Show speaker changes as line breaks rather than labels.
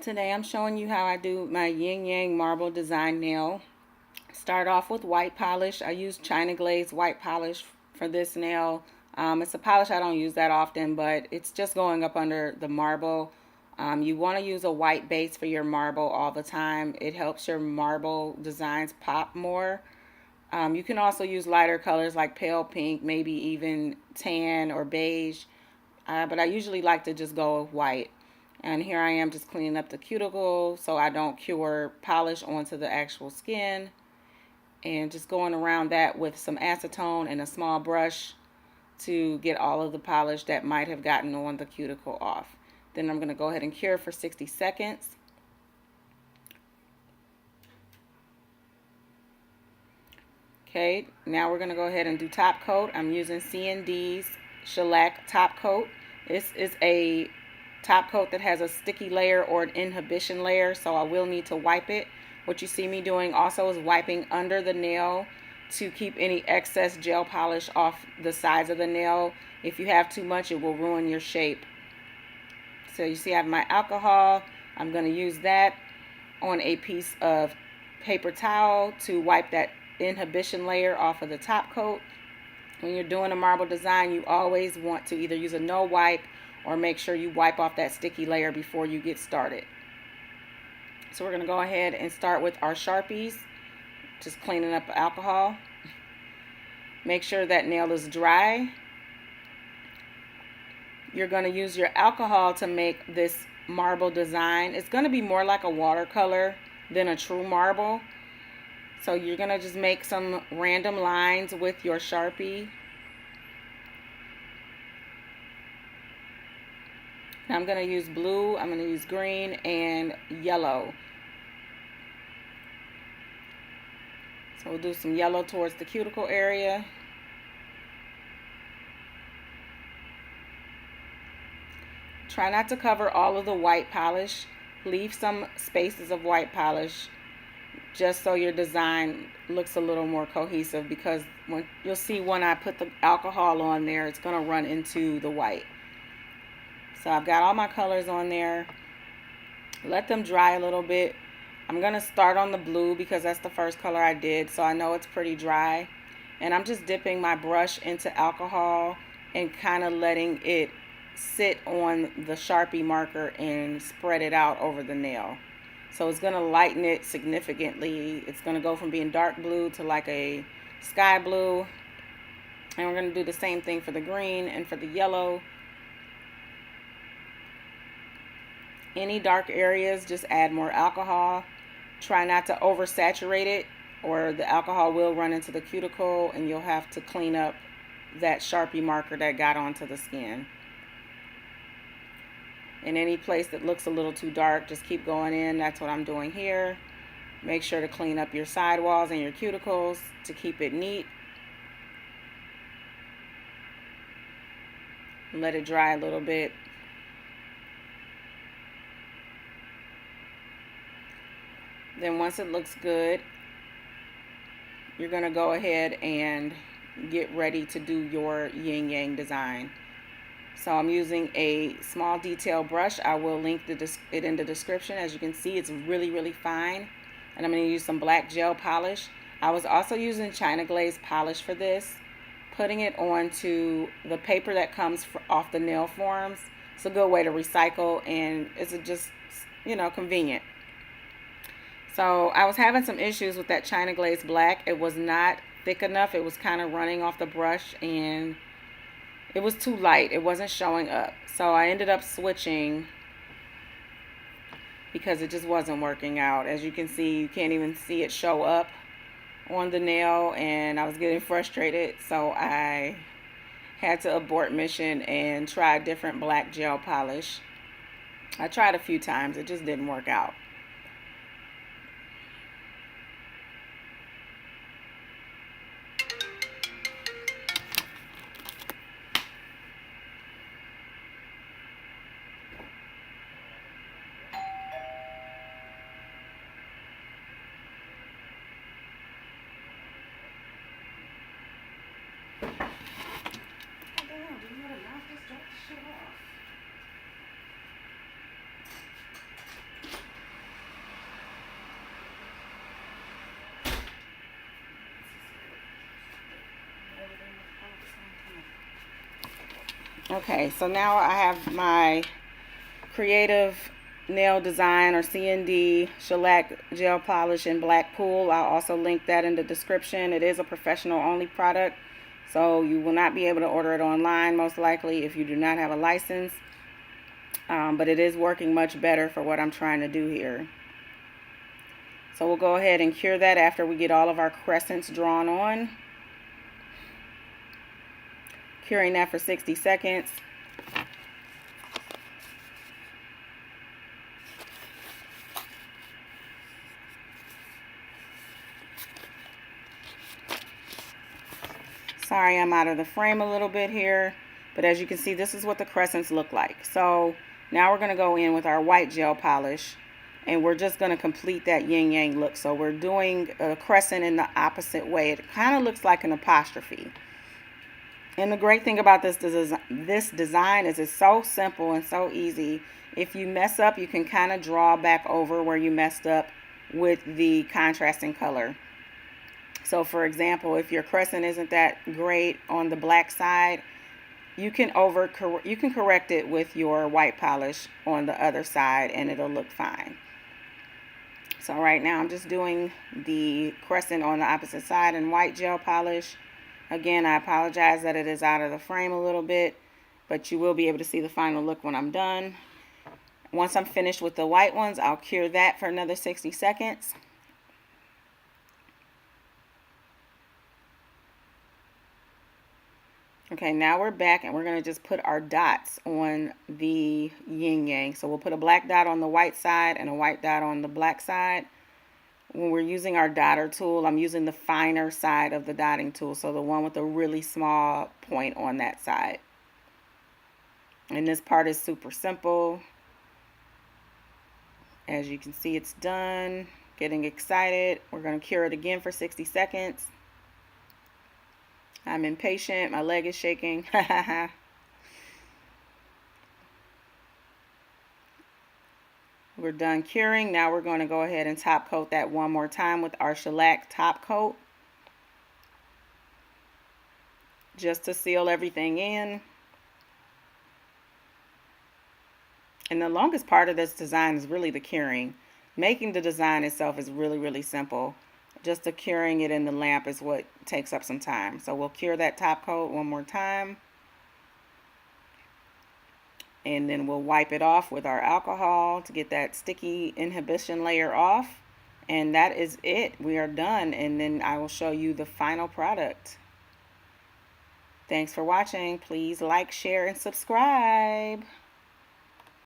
today I'm showing you how I do my yin yang marble design nail. Start off with white polish. I use China Glaze white polish for this nail. It's a polish I don't use that often, but it's just going up under the marble. You want to use a white base for your marble all the time. It helps your marble designs pop more. You can also use lighter colors like pale pink, maybe even tan or beige. But I usually like to just go with white. And here I am just cleaning up the cuticle so I don't cure polish onto the actual skin. And just going around that with some acetone and a small brush to get all of the polish that might have gotten on the cuticle off. Then I'm going to go ahead and cure for 60 seconds. Okay, now we're going to go ahead and do top coat. I'm using C&D's shellac top coat. This is a top coat that has a sticky layer or an inhibition layer, so I will need to wipe it. What you see me doing also is wiping under the nail to keep any excess gel polish off the sides of the nail. If you have too much, it will ruin your shape. So you see I have my alcohol. I'm going to use that on a piece of paper towel to wipe that inhibition layer off of the top coat. When you're doing a marble design, you always want to either use a no wipe or make sure you wipe off that sticky layer before you get started. So we're going to go ahead and start with our Sharpies, just cleaning up alcohol. Make sure that nail is dry. You're going to use your alcohol to make this marble design. It's going to be more like a watercolor than a true marble. So you're going to just make some random lines with your Sharpie. Now I'm going to use blue, I'm going to use green, and yellow. So we'll do some yellow towards the cuticle area. Try not to cover all of the white polish. Leave some spaces of white polish just so your design looks a little more cohesive, because when you'll see when I put the alcohol on there, it's going to run into the white. So I've got all my colors on there. Let them dry a little bit. I'm going to start on the blue because that's the first color I did, so I know it's pretty dry. And I'm just dipping my brush into alcohol and kind of letting it sit on the Sharpie marker and spread it out over the nail. So it's going to lighten it significantly. It's going to go from being dark blue to like a sky blue. And we're going to do the same thing for the green and for the yellow. Any dark areas, just add more alcohol. Try not to oversaturate it, or the alcohol will run into the cuticle and you'll have to clean up that Sharpie marker that got onto the skin. In any place that looks a little too dark, just keep going in. That's what I'm doing here. Make sure to clean up your sidewalls and your cuticles to keep it neat. Let it dry a little bit. Then once it looks good, you're going to go ahead and get ready to do your yin yang design. So I'm using a small detail brush. I will link it in the description. As you can see, it's really, really fine. And I'm going to use some black gel polish. I was also using China Glaze polish for this. Putting it onto the paper that comes off the nail forms. It's a good way to recycle, and it's just, convenient. So I was having some issues with that China Glaze black. It was not thick enough. It was kind of running off the brush and it was too light. It wasn't showing up. So I ended up switching because it just wasn't working out. As you can see, you can't even see it show up on the nail, and I was getting frustrated. So I had to abort mission and try a different black gel polish. I tried a few times. It just didn't work out. Okay, so now I have my creative nail design or CND shellac gel polish in black pool. I'll also link that in the description. It is a professional only product, so you will not be able to order it online most likely if you do not have a license, but it is working much better for what I'm trying to do here. So we'll go ahead and cure that after we get all of our crescents drawn on. Curing that for 60 seconds. Sorry, I'm out of the frame a little bit here, but as you can see, this is what the crescents look like. So now we're going to go in with our white gel polish, and we're just going to complete that yin yang look. So we're doing a crescent in the opposite way. It kind of looks like an apostrophe. And the great thing about this design is it's so simple and so easy. If you mess up, you can kind of draw back over where you messed up with the contrasting color. So for example, if your crescent isn't that great on the black side, you can correct it with your white polish on the other side and it'll look fine. So right now I'm just doing the crescent on the opposite side in white gel polish. Again, I apologize that it is out of the frame a little bit, but you will be able to see the final look when I'm done. Once I'm finished with the white ones, I'll cure that for another 60 seconds. Okay, now we're back and we're going to just put our dots on the yin yang. So we'll put a black dot on the white side and a white dot on the black side. When we're using our dotter tool, I'm using the finer side of the dotting tool, so the one with a really small point on that side. And this part is super simple. As you can see, it's done. Getting excited. We're going to cure it again for 60 seconds. I'm impatient. My leg is shaking. We're done curing. Now we're going to go ahead and top coat that one more time with our shellac top coat, just to seal everything in. And the longest part of this design is really the curing. Making the design itself is really, really simple. Just the curing it in the lamp is what takes up some time. So we'll cure that top coat one more time. And then we'll wipe it off with our alcohol to get that sticky inhibition layer off. And that is it. We are done. And then I will show you the final product. Thanks for watching. Please like, share, and subscribe.